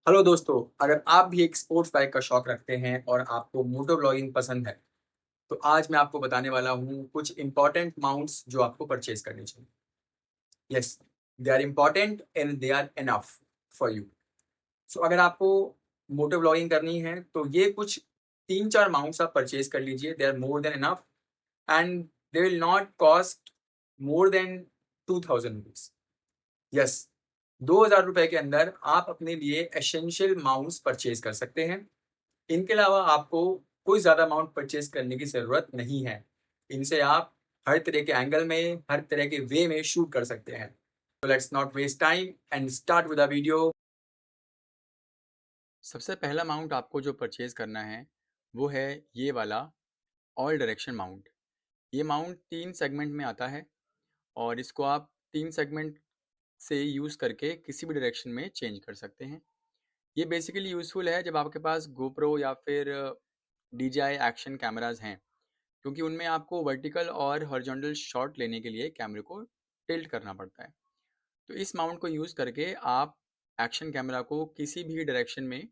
Hello दोस्तों, अगर आप भी एक स्पोर्ट्स बाइक का शौक रखते हैं और आपको मोटो ब्लॉगिंग पसंद है, तो आज मैं आपको बताने वाला हूँ कुछ इम्पोर्टेंट माउंट्स जो आपको परचेज करने चाहिए। Yes, they are important and they are enough for you. So अगर आपको मोटो ब्लॉगिंग करनी है, तो ये कुछ 3-4 माउंट्स आप परचेज कर लीजिए। They are more than enough and they will not cost more than 2000 rupees. Yes, 2000 रुपए के अंदर आप अपने लिए एसेंशियल माउंट्स परचेज कर सकते हैं। इनके अलावा आपको कोई ज़्यादा अमाउंट परचेज़ करने की ज़रूरत नहीं है। इनसे आप हर तरह के एंगल में, हर तरह के वे में शूट कर सकते हैं। तो let's not waste time and start with the video. सबसे पहला माउंट आपको जो परचेज़ करना है वो है ये वाला ऑल डायरेक्शन माउंट। ये माउंट 3 सेगमेंट में आता है और इसको आप 3 सेगमेंट से यूज़ करके किसी भी डायरेक्शन में चेंज कर सकते हैं। ये बेसिकली यूज़फुल है जब आपके पास गोप्रो या फिर DJI एक्शन कैमराज़ हैं, क्योंकि उनमें आपको वर्टिकल और हॉरिजॉन्टल शॉट लेने के लिए कैमरे को टिल्ट करना पड़ता है। तो इस माउंट को यूज़ करके आप एक्शन कैमरा को किसी भी डायरेक्शन में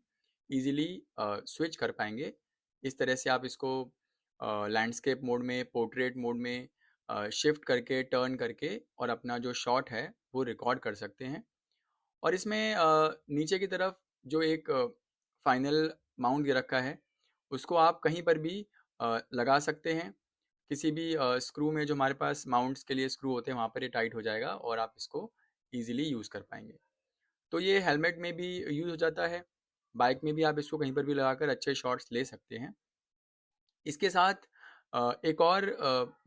ईज़िली स्विच कर पाएंगे। इस तरह से आप इसको लैंडस्केप मोड में, पोर्ट्रेट मोड में शिफ्ट करके, टर्न करके और अपना जो शॉट है वो रिकॉर्ड कर सकते हैं। और इसमें नीचे की तरफ जो एक फाइनल माउंट दे रखा है, उसको आप कहीं पर भी लगा सकते हैं। किसी भी स्क्रू में, जो हमारे पास माउंट्स के लिए स्क्रू होते हैं, वहाँ पर ये टाइट हो जाएगा और आप इसको ईज़िली यूज़ कर पाएंगे। तो ये हेलमेट में भी यूज़ हो जाता है, बाइक में भी आप इसको कहीं पर भी लगाकर अच्छे शॉट्स ले सकते हैं। इसके साथ एक और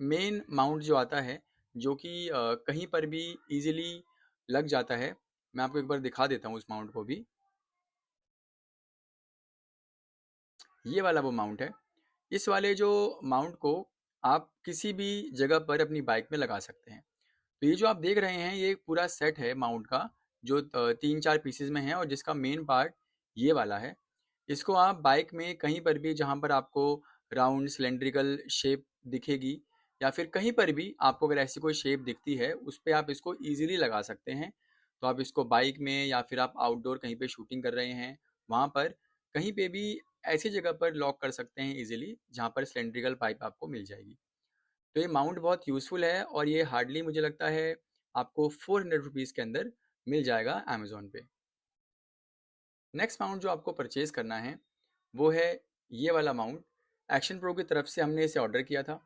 मेन माउंट जो आता है, जो कि कहीं पर भी ईज़िली लग जाता है। मैं आपको एक बार दिखा देता हूँ उस माउंट को भी। ये वाला वो माउंट है। इस वाले जो माउंट को आप किसी भी जगह पर अपनी बाइक में लगा सकते हैं। तो ये जो आप देख रहे हैं, ये एक पूरा सेट है माउंट का, जो 3-4 पीसेस में है और जिसका मेन पार्ट ये वाला है। इसको आप बाइक में कहीं पर भी, जहाँ पर आपको राउंड सिलेंड्रिकल शेप दिखेगी या फिर कहीं पर भी आपको अगर ऐसी कोई शेप दिखती है, उस पे आप इसको ईज़िली लगा सकते हैं। तो आप इसको बाइक में या फिर आप आउटडोर कहीं पे शूटिंग कर रहे हैं, वहाँ पर कहीं पे भी ऐसी जगह पर लॉक कर सकते हैं ईज़िली, जहाँ पर सिलेंड्रिकल पाइप आपको मिल जाएगी। तो ये माउंट बहुत यूज़फुल है और ये हार्डली मुझे लगता है आपको 400 रुपीज़ के अंदर मिल जाएगा अमेज़न पे। नेक्स्ट माउंट जो आपको परचेज़ करना है वो है ये वाला माउंट। एक्शन प्रो की तरफ से हमने इसे ऑर्डर किया था।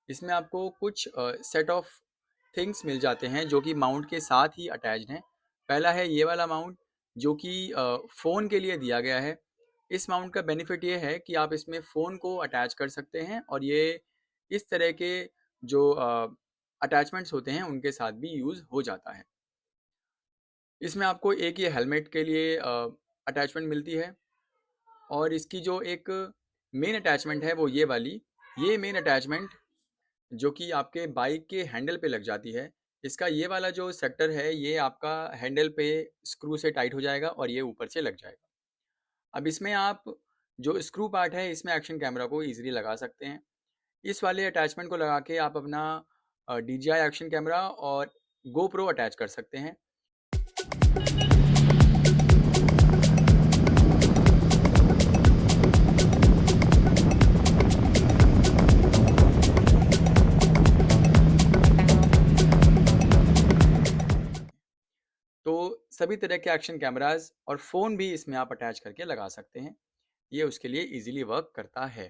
इसमें आपको कुछ सेट ऑफ थिंग्स मिल जाते हैं जो कि माउंट के साथ ही अटैच्ड हैं। पहला है ये वाला माउंट, जो कि फ़ोन के लिए दिया गया है। इस माउंट का बेनिफिट ये है कि आप इसमें फ़ोन को अटैच कर सकते हैं और ये इस तरह के जो अटैचमेंट्स होते हैं उनके साथ भी यूज़ हो जाता है। इसमें आपको एक ये हेलमेट के लिए अटैचमेंट मिलती है और इसकी जो एक मेन अटैचमेंट है वो ये वाली। ये मेन अटैचमेंट जो कि आपके बाइक के हैंडल पे लग जाती है, इसका ये वाला जो सेक्टर है, ये आपका हैंडल पे स्क्रू से टाइट हो जाएगा और ये ऊपर से लग जाएगा। अब इसमें आप जो स्क्रू पार्ट है, इसमें एक्शन कैमरा को ईज़िली लगा सकते हैं। इस वाले अटैचमेंट को लगा के आप अपना DJI एक्शन कैमरा और GoPro अटैच कर सकते हैं। तो सभी तरह के एक्शन कैमराज़ और फ़ोन भी इसमें आप अटैच करके लगा सकते हैं। ये उसके लिए ईज़िली वर्क करता है।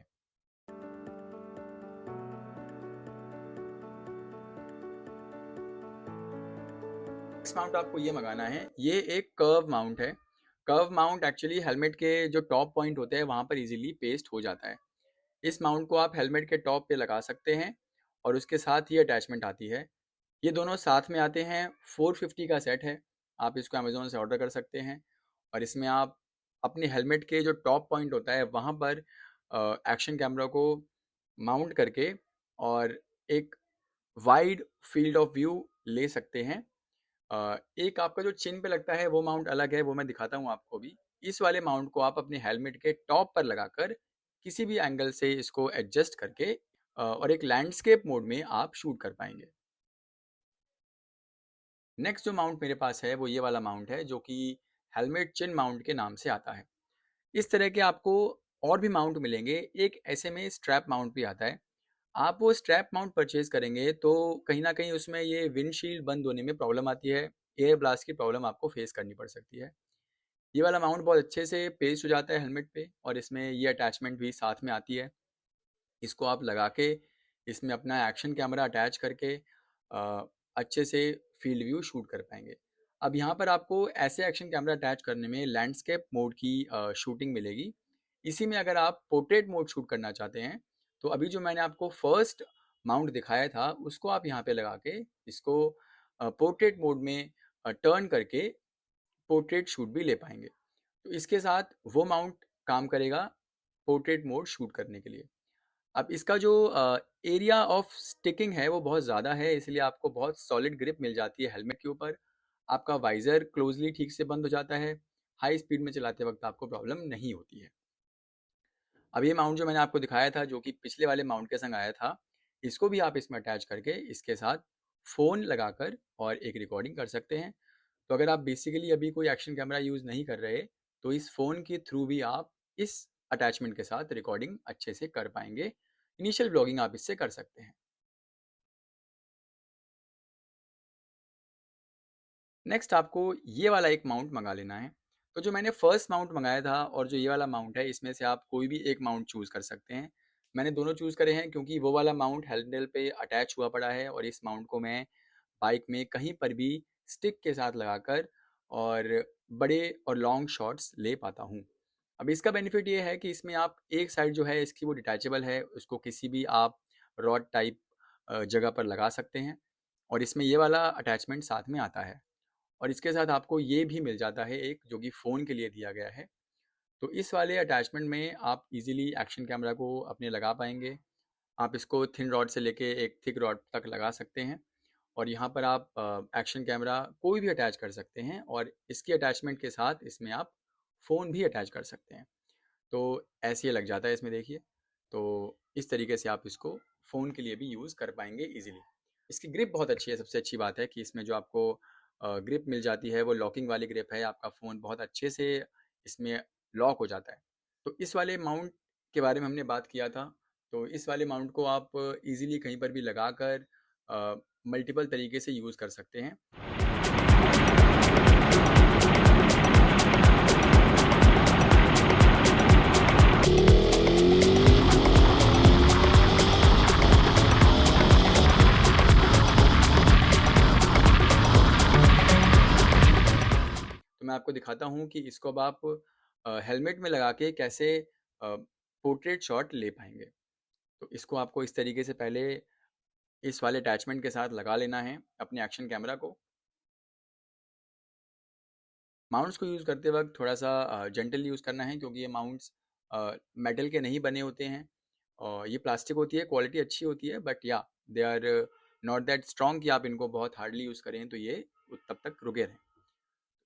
नेक्स्ट माउंट आपको ये मंगाना है, ये एक कर्व माउंट है। कर्व माउंट एक्चुअली हेलमेट के जो टॉप पॉइंट होते हैं वहाँ पर ईज़िली पेस्ट हो जाता है। इस माउंट को आप हेलमेट के टॉप पे लगा सकते हैं और उसके साथ ही अटैचमेंट आती है। ये दोनों साथ में आते हैं, 450 का सेट है। आप इसको अमेज़न से ऑर्डर कर सकते हैं और इसमें आप अपने हेलमेट के जो टॉप पॉइंट होता है वहाँ पर एक्शन कैमरा को माउंट करके और एक वाइड फील्ड ऑफ व्यू ले सकते हैं। एक आपका जो चिन पे लगता है वो माउंट अलग है, वो मैं दिखाता हूँ आपको भी। इस वाले माउंट को आप अपने हेलमेट के टॉप पर लगाकर किसी भी एंगल से इसको एडजस्ट करके और एक लैंडस्केप मोड में आप शूट कर पाएंगे। नेक्स्ट जो माउंट मेरे पास है वो ये वाला माउंट है, जो कि हेलमेट चिन माउंट के नाम से आता है। इस तरह के आपको और भी माउंट मिलेंगे। एक ऐसे में स्ट्रैप माउंट भी आता है। आप वो स्ट्रैप माउंट परचेज करेंगे तो कहीं ना कहीं उसमें ये विंडशील्ड बंद होने में प्रॉब्लम आती है, एयर ब्लास्ट की प्रॉब्लम आपको फेस करनी पड़ सकती है। ये वाला माउंट बहुत अच्छे से पेस्ट हो जाता है हेलमेट पे, और इसमें ये अटैचमेंट भी साथ में आती है। इसको आप लगा के इसमें अपना एक्शन कैमरा अटैच करके अच्छे से फील्ड व्यू शूट कर पाएंगे। अब यहाँ पर आपको ऐसे एक्शन कैमरा अटैच करने में लैंडस्केप मोड की शूटिंग मिलेगी। इसी में अगर आप पोर्ट्रेट मोड शूट करना चाहते हैं तो अभी जो मैंने आपको फर्स्ट माउंट दिखाया था उसको आप यहाँ पे लगा के इसको पोर्ट्रेट मोड में टर्न करके पोर्ट्रेट शूट भी ले पाएंगे। तो इसके साथ वो माउंट काम करेगा पोर्ट्रेट मोड शूट करने के लिए। अब इसका जो एरिया ऑफ स्टिकिंग है वो बहुत ज़्यादा है, इसलिए आपको बहुत सॉलिड ग्रिप मिल जाती है हेलमेट के ऊपर। आपका वाइज़र क्लोजली ठीक से बंद हो जाता है। हाई स्पीड में चलाते वक्त आपको प्रॉब्लम नहीं होती है। अब ये माउंट जो मैंने आपको दिखाया था जो कि पिछले वाले माउंट के संग आया था, इसको भी आप इसमें अटैच करके इसके साथ फ़ोन लगाकर और एक रिकॉर्डिंग कर सकते हैं। तो अगर आप बेसिकली अभी कोई एक्शन कैमरा यूज़ नहीं कर रहे तो इस फ़ोन के थ्रू भी आप इस अटैचमेंट के साथ रिकॉर्डिंग अच्छे से कर पाएंगे। इनिशियल ब्लॉगिंग आप इससे कर सकते हैं। नेक्स्ट आपको ये वाला एक माउंट मंगा लेना है। तो जो मैंने फर्स्ट माउंट मंगाया था और जो ये वाला माउंट है, इसमें से आप कोई भी एक माउंट चूज़ कर सकते हैं। मैंने दोनों चूज़ करे हैं क्योंकि वो वाला माउंट हैंडल पे अटैच हुआ पड़ा है और इस माउंट को मैं बाइक में कहीं पर भी स्टिक के साथ लगाकर और बड़े और लॉन्ग शॉट्स ले पाता हूँ। अब इसका बेनिफिट ये है कि इसमें आप एक साइड जो है इसकी वो डिटैचेबल है, उसको किसी भी आप रॉड टाइप जगह पर लगा सकते हैं, और इसमें ये वाला अटैचमेंट साथ में आता है। और इसके साथ आपको ये भी मिल जाता है एक, जो कि फ़ोन के लिए दिया गया है। तो इस वाले अटैचमेंट में आप इजीली एक्शन कैमरा को अपने लगा पाएंगे। आप इसको थिन रॉड से लेके एक थिक रॉड तक लगा सकते हैं, और यहाँ पर आप एक्शन कैमरा कोई भी अटैच कर सकते हैं, और इसकी अटैचमेंट के साथ इसमें आप फ़ोन भी अटैच कर सकते हैं। तो ऐसे ही लग जाता है इसमें, देखिए। तो इस तरीके से आप इसको फ़ोन के लिए भी यूज़ कर पाएंगे इजीली। इसकी ग्रिप बहुत अच्छी है। सबसे अच्छी बात है कि इसमें जो आपको ग्रिप मिल जाती है वो लॉकिंग वाली ग्रिप है। आपका फ़ोन बहुत अच्छे से इसमें लॉक हो जाता है। तो इस वाले माउंट के बारे में हमने बात किया था। तो इस वाले माउंट को आप इजीली कहीं पर भी लगाकर मल्टीपल तरीके से यूज़ कर सकते हैं। तो मैं आपको दिखाता हूँ कि इसको अब आप हेलमेट में लगा के कैसे पोर्ट्रेट शॉट ले पाएंगे। तो इसको आपको इस तरीके से पहले इस वाले अटैचमेंट के साथ लगा लेना है अपने एक्शन कैमरा को। माउंट्स को यूज़ करते वक्त थोड़ा सा जेंटल यूज़ करना है, क्योंकि ये माउंट्स मेटल के नहीं बने होते हैं, और ये प्लास्टिक होती है। क्वालिटी अच्छी होती है, बट या they are not that strong कि आप इनको बहुत हार्डली यूज़ करें तो ये तब तक रुके रहें।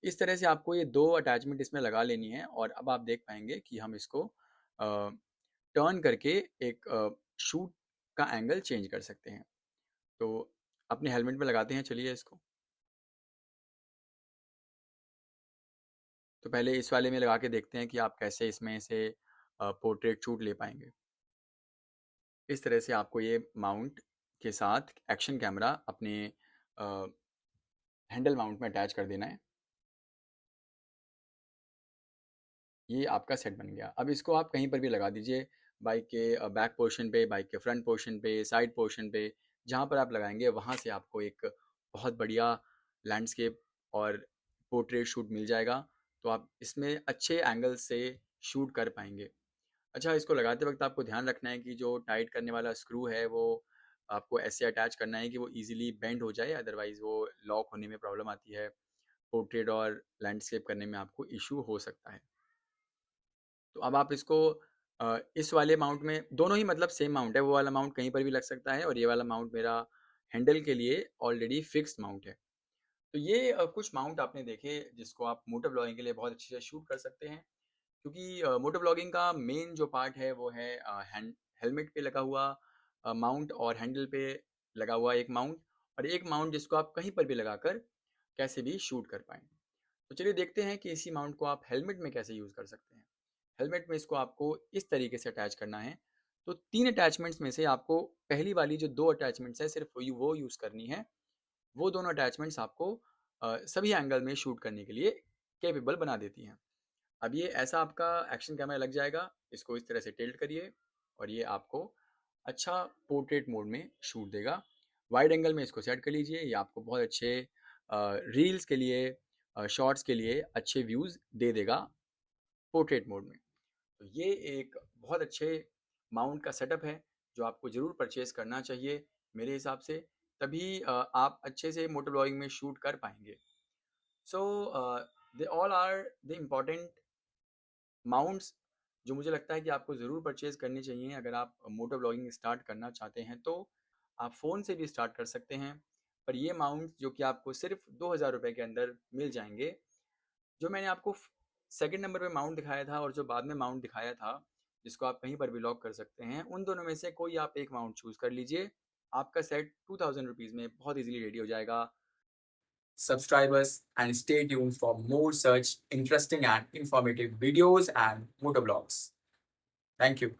इस तरह से आपको ये दो अटैचमेंट इसमें लगा लेनी है, और अब आप देख पाएंगे कि हम इसको टर्न करके एक शूट का एंगल चेंज कर सकते हैं। तो अपने हेलमेट में लगाते हैं, चलिए इसको। तो पहले इस वाले में लगा के देखते हैं कि आप कैसे इसमें से पोर्ट्रेट शूट ले पाएंगे। इस तरह से आपको ये माउंट के साथ एक्शन कैमरा अपने हैंडल माउंट में अटैच कर देना है। ये आपका सेट बन गया। अब इसको आप कहीं पर भी लगा दीजिए, बाइक के बैक पोर्शन पे, बाइक के फ्रंट पोर्शन पे, साइड पोर्शन पे, जहाँ पर आप लगाएंगे वहाँ से आपको एक बहुत बढ़िया लैंडस्केप और पोर्ट्रेट शूट मिल जाएगा। तो आप इसमें अच्छे एंगल से शूट कर पाएंगे। अच्छा, इसको लगाते वक्त आपको ध्यान रखना है कि जो टाइट करने वाला स्क्रू है वो आपको ऐसे अटैच करना है कि वो इजीली बेंड हो जाए, अदरवाइज़ वो लॉक होने में प्रॉब्लम आती है। पोर्ट्रेट और लैंडस्केप करने में आपको इशू हो सकता है। तो अब आप इसको इस वाले माउंट में, दोनों ही मतलब सेम माउंट है, वो वाला माउंट कहीं पर भी लग सकता है और ये वाला माउंट मेरा हैंडल के लिए ऑलरेडी फिक्स्ड माउंट है। तो ये कुछ माउंट आपने देखे जिसको आप मोटर ब्लॉगिंग के लिए बहुत अच्छे से शूट कर सकते हैं, क्योंकि मोटर ब्लॉगिंग का मेन जो पार्ट है वो है हेलमेट पे लगा हुआ माउंट, और हैंडल पे लगा हुआ एक माउंट, और एक माउंट जिसको आप कहीं पर भी लगाकर कैसे भी शूट कर पाएँ। तो चलिए देखते हैं कि इसी माउंट को आप हेलमेट में कैसे यूज़ कर सकते हैं। हेलमेट में इसको आपको इस तरीके से अटैच करना है। तो 3 अटैचमेंट्स में से आपको पहली वाली जो 2 अटैचमेंट्स है सिर्फ वो यूज़ करनी है। वो दोनों अटैचमेंट्स आपको सभी एंगल में शूट करने के लिए कैपेबल बना देती हैं। अब ये ऐसा आपका एक्शन कैमरा लग जाएगा, इसको इस तरह से टिल्ट करिए और ये आपको अच्छा पोर्ट्रेट मोड में शूट देगा। वाइड एंगल में इसको सेट कर लीजिए, ये आपको बहुत अच्छे रील्स के लिए, शॉर्ट्स के लिए अच्छे व्यूज़ दे देगा पोर्ट्रेट मोड में। तो ये एक बहुत अच्छे माउंट का सेटअप है जो आपको ज़रूर परचेज़ करना चाहिए मेरे हिसाब से, तभी आप अच्छे से मोटो ब्लॉगिंग में शूट कर पाएंगे। So they all are the important mounts जो मुझे लगता है कि आपको ज़रूर परचेज़ करनी चाहिए अगर आप मोटो ब्लॉगिंग स्टार्ट करना चाहते हैं। तो आप फ़ोन से भी स्टार्ट कर सकते हैं, पर ये माउंट जो कि आपको सिर्फ 2,000 रुपये के अंदर मिल जाएंगे। जो मैंने आपको सेकंड नंबर पे माउंट दिखाया था और जो बाद में माउंट दिखाया था जिसको आप कहीं पर भी लॉक कर सकते हैं, उन दोनों में से कोई आप एक माउंट चूज़ कर लीजिए। आपका सेट 2000 रुपीज़ में बहुत इजीली रेडी हो जाएगा। Subscribe us and stay tuned for more such interesting and informative videos and motovlogs. Thank you.